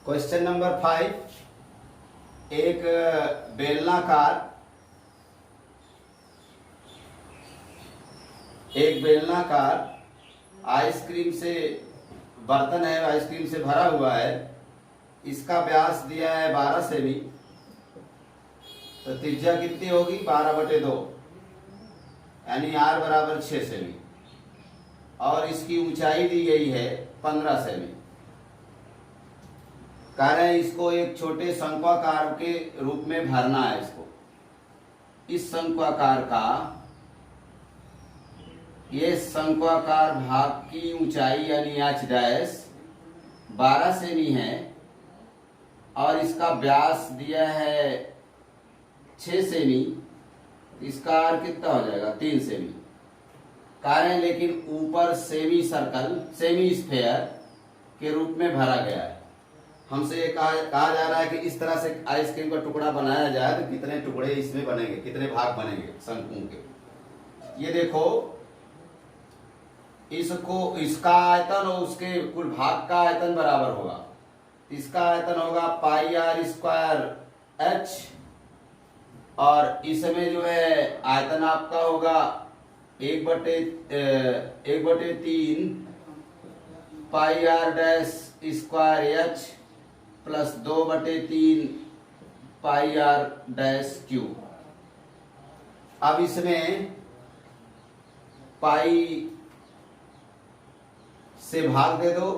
Question number 5। एक बेलनाकार ice cream से बर्तन है, आइसक्रीम से भरा हुआ है। इसका व्यास दिया है 12 सेमी, तो त्रिज्या कितनी होगी 12/2, यानी r बराबर 6 सेमी। और इसकी ऊंचाई दी गई है 15 सेमी। कह रहे हैं इसको एक छोटे शंक्वाकार के रूप में भरना है। इसको इस शंक्वाकार का ये शंक्वाकार भाग की ऊंचाई यानी h डैश 12 सेमी है और इसका व्यास दिया है 6 सेमी। इसका r कितना हो जाएगा 3 सेमी। कह रहे हैं लेकिन ऊपर सेमी सर्कल सेमी स्फेयर के रूप में भरा गया है। हमसे कहा जा रहा है कि इस तरह से आइसक्रीम का टुकड़ा बनाया जाए तो कितने टुकड़े इसमें बनेंगे, कितने भाग बनेंगे शंकुओं के। ये देखो, इसका आयतन और उसके कुल भाग का आयतन बराबर होगा। इसका आयतन होगा πr² h और इसमें जो है आयतन आपका होगा 1/3 πr² h प्लस 2/3 πr²। अब इसमें पाई से भाग दे दो,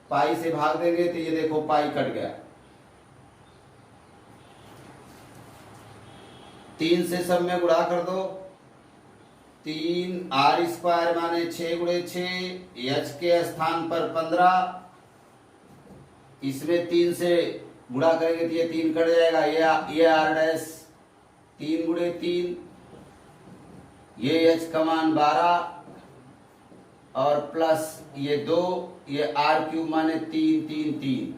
पाई से भाग देंगे तो ये देखो पाई कट गया। 3 से सब में गुणा कर दो। 3r² माने 6×6, h के स्थान पर 15। इसमें 3 से गुणा करेंगे तो ये 3 कट जाएगा। ये r डैश 3×3, ये h का मान 12 और प्लस ये 2, ये r³ माने 3 3 3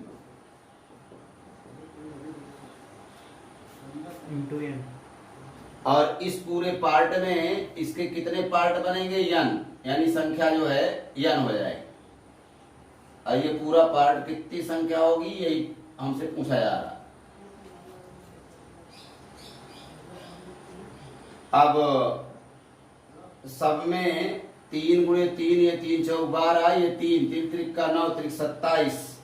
और इस पूरे पार्ट में इसके कितने पार्ट बनेंगे n, यानी संख्या जो है n हो जाएगी। और ये पूरा पार्ट कितनी संख्या होगी यही हमसे पूछा जा रहा। अब सब में 3×3, ये 3 × 12, ये 3 3 का 9 3 27,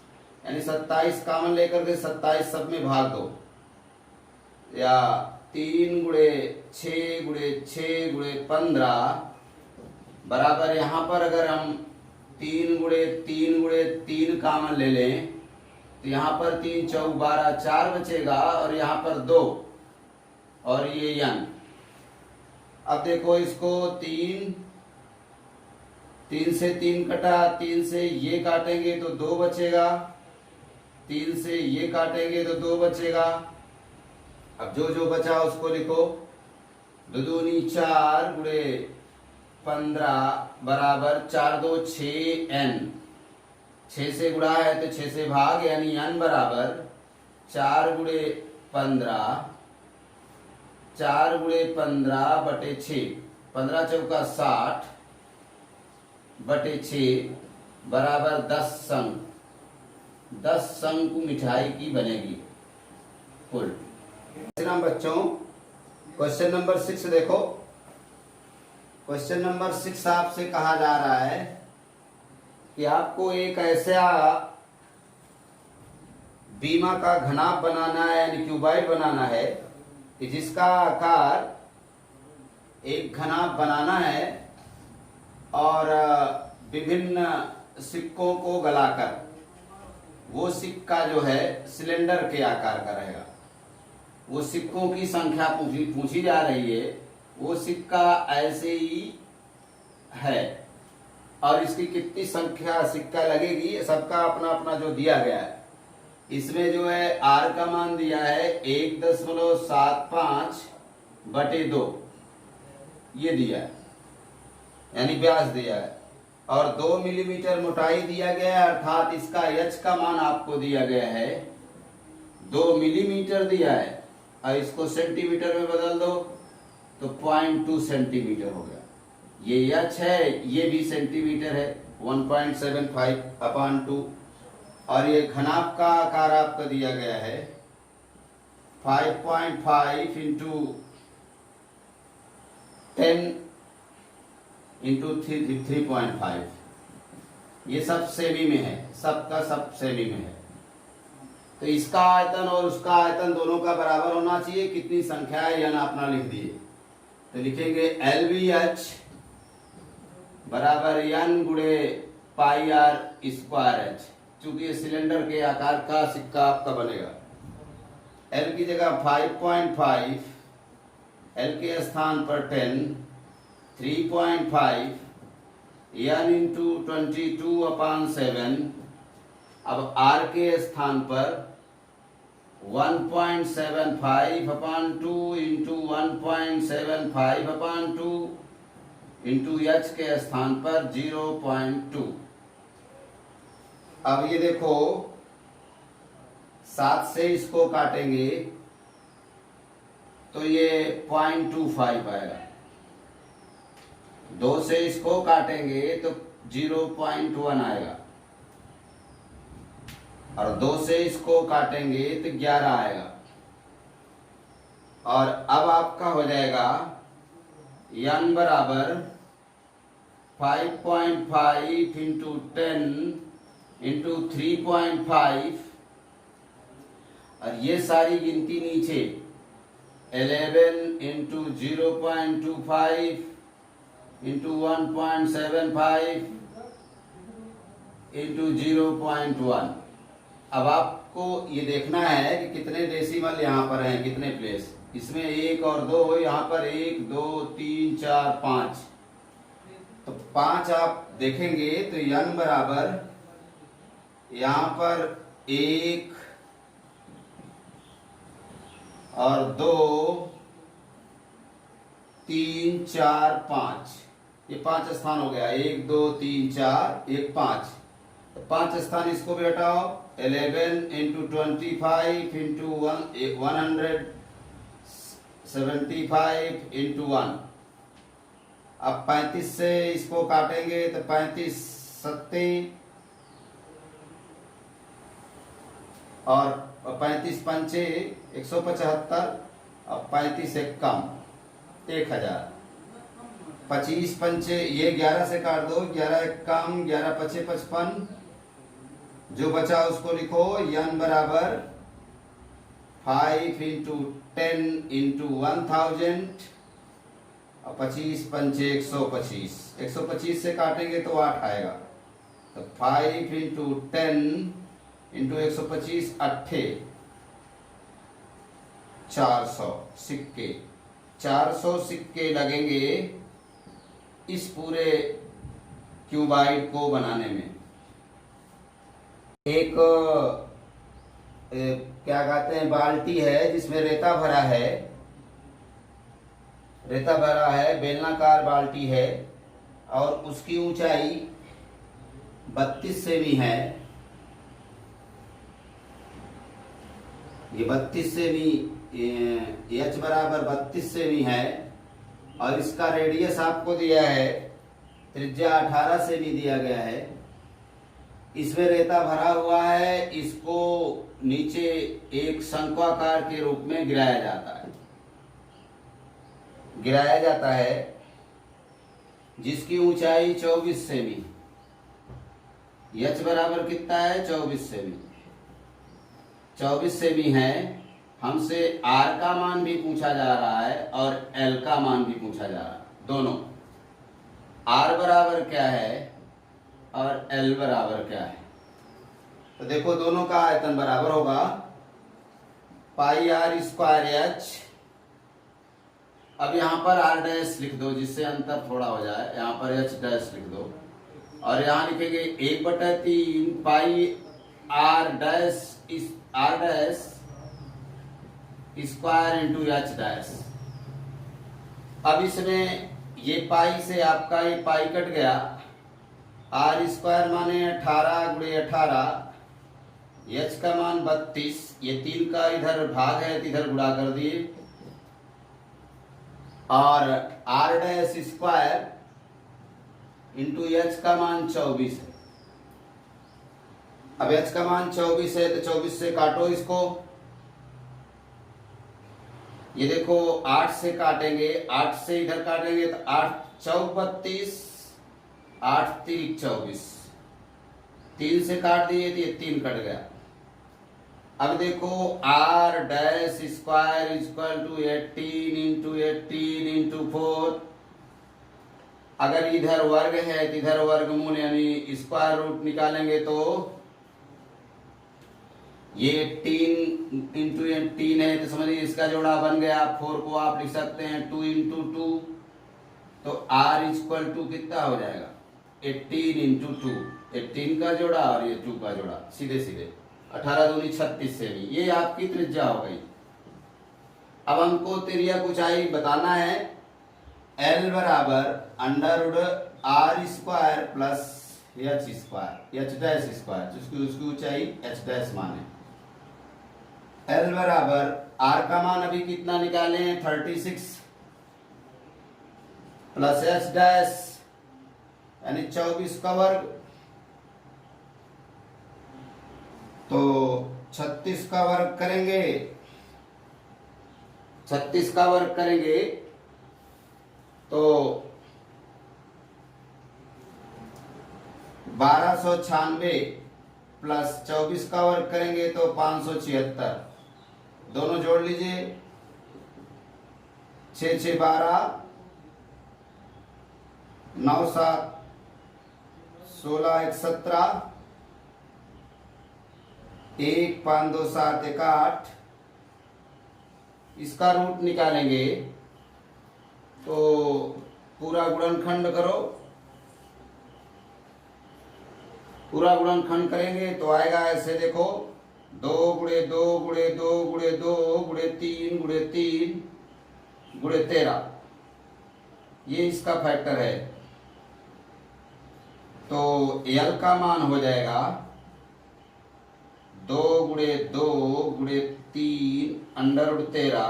यानी 27 कॉमन लेकर के 27 सब में भाग दो। या 3×6×6×15 बराबर, यहाँ पर अगर हम 3×3 कॉमन ले लें तो यहाँ पर 3 × 4 12 4 बचेगा और यहाँ पर 2 और ये n। अब देखो इसको 3 से 3 कटा, 3 से ये काटेंगे तो 2 बचेगा, 3 से ये काटेंगे तो 2 बचेगा। अब जो बचा उसको लिखो। 2 दूनी 4×15 बराबर 4 2 6 n। 6 से गुणा है तो 6 से भाग, यानी n बराबर 4×15 4×15/6, 15 चौका 60/6 बराबर 10 शंकु। 10 शंकु मिठाई की बनेगी कुल। बच्चों क्वेश्चन नंबर 6 देखो। क्वेश्चन नंबर 6 आपसे कहा जा रहा है कि आपको एक ऐसा बीमा का घनाभ बनाना है, यानी क्यूबाइड बनाना है कि जिसका आकार एक घनाभ बनाना है और विभिन्न सिक्कों को गलाकर वो सिक्का जो है सिलेंडर के आकार का रहेगा। वो सिक्कों की संख्या पूछी जा रही है। वो सिक्का ऐसे ही है और इसकी कितनी संख्या सिक्का लगेगी, सबका अपना अपना जो दिया गया है। इसमें जो है r का मान दिया है 1.75/2, ये दिया है, यानी व्यास दिया है। और 2 मिलीमीटर मोटाई दिया गया है, अर्थात इसका h का मान आपको दिया गया है 2 मिलीमीटर दिया है। और इसको सेंटीमीटर में बदल दो तो 0.2 सेंटीमीटर हो गया। ये h है, ये भी सेंटीमीटर है, 1.75/2 और ये घनाभ का आकार आपका दिया गया है 5.5 इंटू 10 इंटू 3.5। ये सब सेमी में है, सबका सब सेमी में है। तो इसका आयतन और उसका आयतन दोनों का बराबर होना चाहिए। कितनी संख्या है यह अपना लिख दिए। तो लिखेंगे LVH बराबर n गुणे पाई आर स्क्वायर एच, चूंकि ये सिलेंडर के आकार का सिक्का आपका बनेगा। L की जगह 5.5, L के स्थान पर 10, 3.5 n इंटू 22/7। अब R के स्थान पर 1.75/2 इंटू 1.75/2 इंटू H के स्थान पर 0.2। अब ये देखो 7 से इसको काटेंगे तो ये 0.25 आएगा। 2 से इसको काटेंगे तो 0.1 आएगा और 2 से इसको काटेंगे तो 11 आएगा। और अब आपका हो जाएगा n बराबर 5.5 इंटू 10 इंटू 3.5 और ये सारी गिनती नीचे 11 इंटू 0.25 इंटू 1.75 इंटू 0.1। अब आपको ये देखना है कि कितने डेसिमल यहाँ पर हैं, कितने प्लेस। इसमें 1 और 2, यहाँ पर 1 2 3 4 5। तो 5 आप देखेंगे तो n बराबर यहाँ पर 1 और 2 3 4 5, ये 5 स्थान हो गया। 1 2 3 4 1 5, तो 5 स्थान इसको भी हटाओ। 11 इंटू 25 इंटू 175 इंटू 1। अब 35 से इसको काटेंगे तो 35 सत्ते और 35 पंचे 175 और 35 एक कम 1000। 25 पंचे ये 11 से काट दो, 11 एक कम 11 पचे 55। जो बचा उसको लिखो। n बराबर 5 इंटू 10 इंटू 1000 और 25 पंचे 125। 125 से काटेंगे तो 8 आएगा। तो 5 इंटू 10 इंटू 125 8 400 सिक्के। 400 सिक्के लगेंगे इस पूरे क्यूबाइड को बनाने में। एक क्या कहते हैं बाल्टी है जिसमें रेता भरा है, बेलनाकार बाल्टी है और उसकी ऊंचाई 32 सेमी है। ये 32 सेमी, H बराबर 32 सेमी है और इसका रेडियस आपको दिया है, त्रिज्या 18 सेमी दिया गया है। इसमें रेता भरा हुआ है, इसको नीचे एक शंक्वाकार के रूप में गिराया जाता है जिसकी ऊंचाई 24 सेमी। H बराबर कितना है 24 सेमी। 24 सेमी है। हमसे R का मान भी पूछा जा रहा है और L का मान भी पूछा जा रहा है, दोनों। R बराबर क्या है और L बराबर क्या है। तो देखो दोनों का आयतन बराबर होगा पाई आर स्क्वायर एच। अब यहाँ पर R डैश लिख दो जिससे अंतर थोड़ा हो जाए। यहाँ पर H डैश लिख दो और यहाँ लिखेंगे 1/3 पाई R dash square into H dash. अब इसमें ये पाई से आपका ये पाई कट गया। R स्क्वायर माने 18 गुणे 18, H का मान 32। ये 3 का इधर भाग है तो इधर गुणा कर दिए और R dash square into H का मान 24 है। अब h का मान 24 है तो 24 से काटो इसको। ये देखो 8 से काटेंगे, 8 से इधर काटेंगे तो 8 चौक 32, 8 तिरिक 24, 3 से काट दिए तो ये 3 कट गया। अब देखो r dash square equal to 18 into 18 into 4। अगर इधर वर्ग है तो इधर वर्गमूल यानी स्क्वायर रूट निकालेंगे तो ये 18 इंटू 18 है तो समझिए इसका जोड़ा बन गया। 4 को आप लिख सकते हैं 2 इंटू 2, तो r इक्वल टू कितना हो जाएगा 18 इंटू 2, 18 का जोड़ा और ये 2 का जोड़ा, सीधे सीधे 18 दूनी 36 से भी ये आपकी त्रिज्या हो गई। अब हमको त्रिज्या की ऊंचाई बताना है। L बराबर under root r square plus h square, h dash square, जिसकी उसकी ऊंचाई h डैश माने। L बराबर r का मान अभी कितना निकाले हैं 36 प्लस h डैश यानी 24 का वर्ग, तो 36 का वर्ग करेंगे, 36 का वर्ग करेंगे तो 1296 प्लस 24 का वर्ग करेंगे तो 576। दोनों जोड़ लीजिए, 6 6 12, 9 7 16 1 17, 1 5 2 7 1 8। इसका रूट निकालेंगे तो पूरा गुणनखंड करो, पूरा गुणनखंड करेंगे तो आएगा ऐसे, देखो 2 गुणे 2 गुणे 2 गुणे 2 गुणे 3 गुणे 3 गुणे 13, ये इसका फैक्टर है। तो L का मान हो जाएगा 2 गुणे 2 गुणे 3 अंडर रूट 13,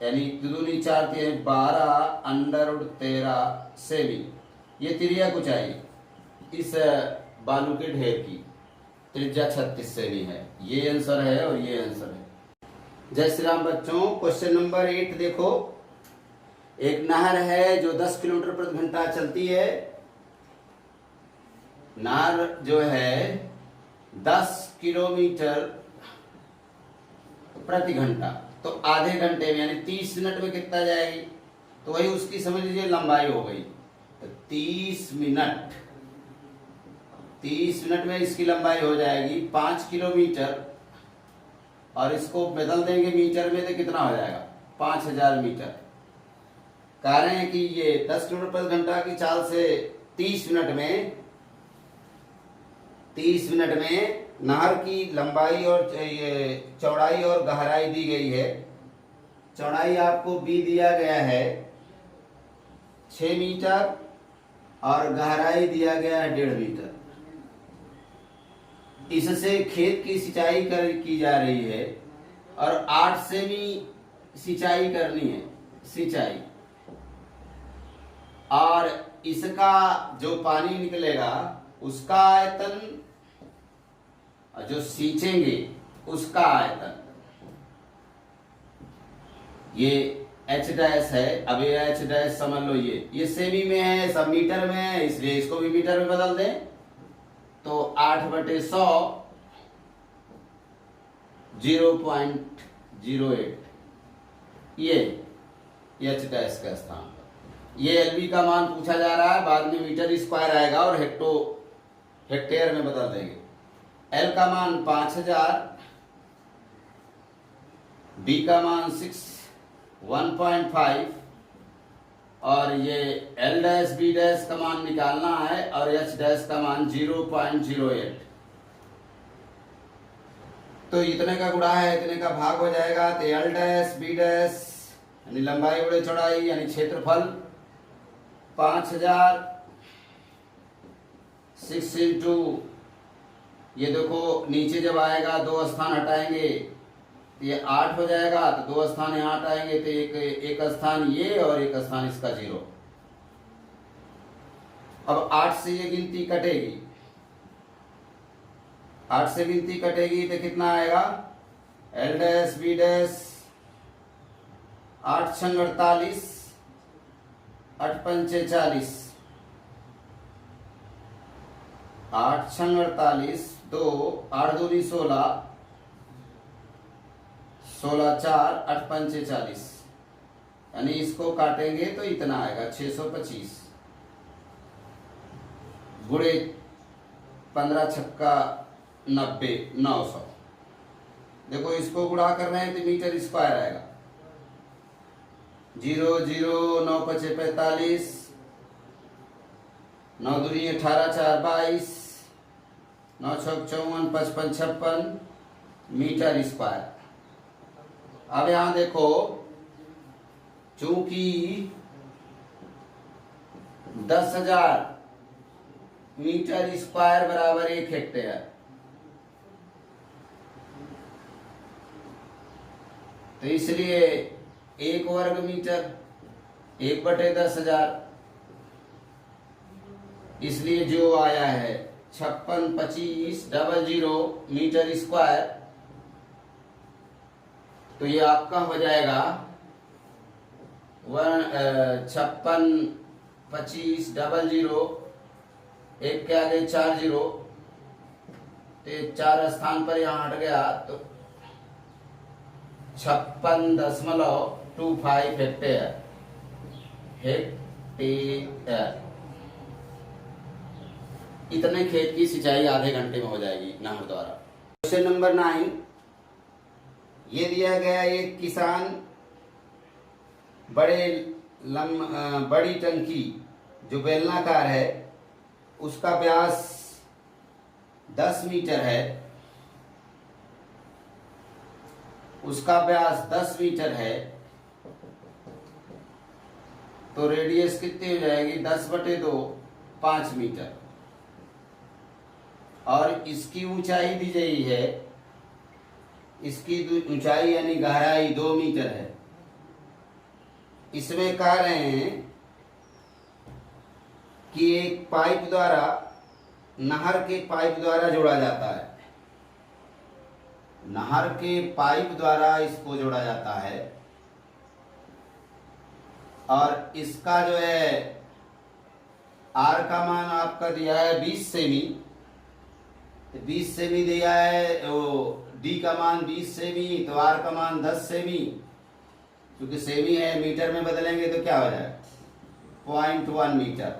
यानी दूनी 4 3 12 अंडर रूट 13 सेमी। ये त्रिज्या कुछ आई इस बालू के ढेर की त्रिज्या 36 सेमी है। ये आंसर है और ये आंसर है। जय श्री राम बच्चों, क्वेश्चन नंबर 8 देखो। एक नहर है जो 10 किलोमीटर प्रति घंटा चलती है। नहर जो है 10 किलोमीटर प्रति घंटा, तो आधे घंटे में यानी 30 मिनट में कितना जाएगी, तो वही उसकी समझ लीजिए लंबाई हो गई। तो 30 मिनट, 30 मिनट में इसकी लंबाई हो जाएगी 5 किलोमीटर, और इसको बदल देंगे मीटर में तो कितना हो जाएगा 5000 मीटर। कह रहे हैं कि ये 10 किलोमीटर प्रति घंटा की चाल से 30 मिनट में नहर की लंबाई और ये चौड़ाई और गहराई दी गई है। चौड़ाई आपको b दिया गया है 6 मीटर और गहराई दिया गया है 1.5 मीटर। इससे खेत की सिंचाई की जा रही है और 8 सेमी सिंचाई करनी है, सिंचाई। और इसका जो पानी निकलेगा उसका आयतन, जो सींचेंगे उसका आयतन, ये h डैश है। अब ये h डैश समझ लो, ये सेमी में है, सब मीटर में है, इसलिए इसको भी मीटर में बदल दें तो 8/100 0.08, ये h डैश का स्थान। ये एलबी का मान पूछा जा रहा है, बाद में मीटर स्क्वायर आएगा और हेक्टेयर में बदल देंगे। L का मान 5000, B का मान 1.5 और ये L डैश B डैश का मान निकालना है और H डैश का मान 0.08। तो इतने का गुणा है इतने का भाग हो जाएगा, तो L डैश B डैश यानी लंबाई बड़े चौड़ाई यानी क्षेत्रफल 5000 6 इंटू, ये देखो नीचे जब आएगा 2 स्थान हटाएंगे तो ये 8 हो जाएगा, तो 2 स्थान यहाँ हटाएंगे तो एक स्थान ये और एक स्थान इसका 0। अब 8 से ये गिनती कटेगी 8 से गिनती कटेगी तो कितना आएगा, एल डैश बी डैश 8 छंग 48, 8 पंचे 40, 8 छंग 48, 2 8 दूनी 16, 16 4 8 पंचे 40, यानी इसको काटेंगे तो इतना आएगा 625 गुणे 15 छक्का 90, 900। देखो इसको गुणा कर रहे हैं तो मीटर स्क्वायर आएगा। 0 0 9 पचे 45, 9 दूनी 18 4 22, 9 छक 54, 55 56 मीटर स्क्वायर। अब यहां देखो चूंकि 10,000 मीटर स्क्वायर बराबर 1 हेक्टेयर, तो इसलिए 1 वर्ग मीटर 1/10,000, इसलिए जो आया है 562500 मीटर स्क्वायर, तो ये आपका हो जाएगा 562500, एक के आगे 4 जीरो, तो 4 स्थान पर यहाँ हट गया, तो 56.25 हेक्टेयर। इतने खेत की सिंचाई आधे घंटे में हो जाएगी नहर द्वारा। क्वेश्चन नंबर 9, ये दिया गया एक किसान बड़ी टंकी जो बेलनाकार है उसका व्यास 10 मीटर है, उसका व्यास 10 मीटर है, तो रेडियस कितनी हो जाएगी 10/2 5 मीटर, और इसकी ऊंचाई दी गई है, इसकी ऊंचाई यानी गहराई 2 मीटर है। इसमें कह रहे हैं कि एक पाइप द्वारा, नहर के पाइप द्वारा जोड़ा जाता है, नहर के पाइप द्वारा इसको जोड़ा जाता है, और इसका जो है आर का मान आपका दिया है 20 सेमी, 20 सेमी दिया है, वो डी का मान 20 सेमी, तो आर का मान 10 सेमी, क्योंकि सेमी है मीटर में बदलेंगे तो क्या हो जाएगा 0.1 मीटर।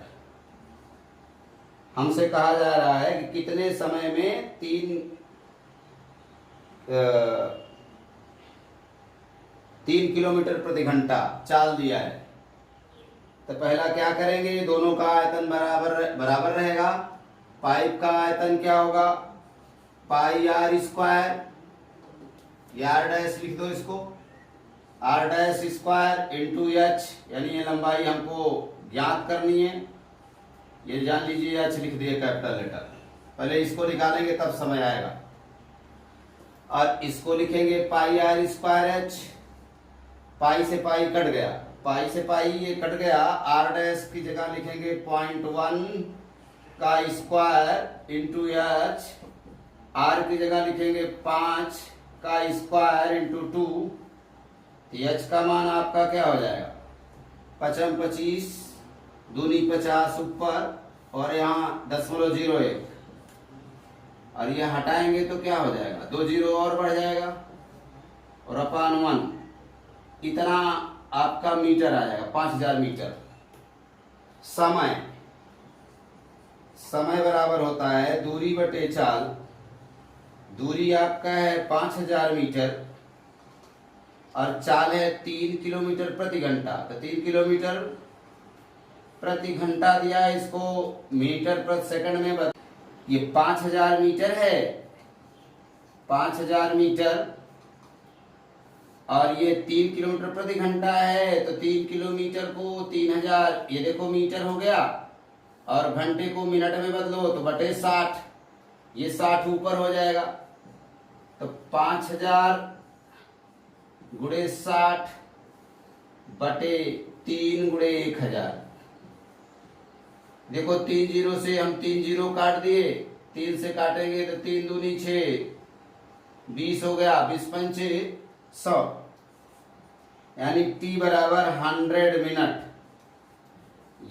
हमसे कहा जा रहा है कि कितने समय में 3 किलोमीटर प्रति घंटा चाल दिया है। तो पहला क्या करेंगे, दोनों का आयतन बराबर रहेगा। पाइप का आयतन क्या होगा, pi r square, r dash लिख दो इसको, r dash square into h, यानी ये लंबाई हमको ज्ञात करनी है, ये जान लीजिए एच लिख दिए कैपिटल लेटर, पहले इसको निकालेंगे तब समय आएगा, और इसको लिखेंगे पाई आर स्क्वायर एच, पाई से पाई कट गया, पाई से पाई ये कट गया, आर डैश की जगह लिखेंगे 0.1 का स्क्वायर इंटू एच, आर की जगह लिखेंगे 5 का स्क्वायर इंटू 2, एच का मान आपका क्या हो जाएगा 55, दूनी 50 ऊपर, और यहाँ 0.01, और ये हटाएंगे तो क्या हो जाएगा 2 जीरो और बढ़ जाएगा, और अपान 1, इतना आपका मीटर आ जाएगा 5000 मीटर। समय बराबर होता है दूरी बटे चाल, दूरी आपका है 5000 मीटर और चाल है 3 किलोमीटर प्रति घंटा, तो 3 किलोमीटर प्रति घंटा दिया है, इसको मीटर प्रति सेकंड में ये 5000 मीटर है, 5000 मीटर, और ये 3 किलोमीटर प्रति घंटा है, तो 3 किलोमीटर को 3000, ये देखो मीटर हो गया, और घंटे को मिनट में बदलो तो बटे 60, ये 60 ऊपर हो जाएगा, तो 5000 गुणे 60 बटे 3 गुणे 1000। देखो 3 जीरो से हम 3 जीरो काट दिए, 3 से काटेंगे तो 3 दूनी 6, 20 हो गया, 20 पंचे 100, यानी T बराबर 100 मिनट।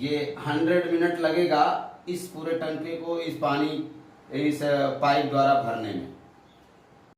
ये 100 मिनट लगेगा इस पूरे टंकी को इस पानी इस पाइप द्वारा भरने में।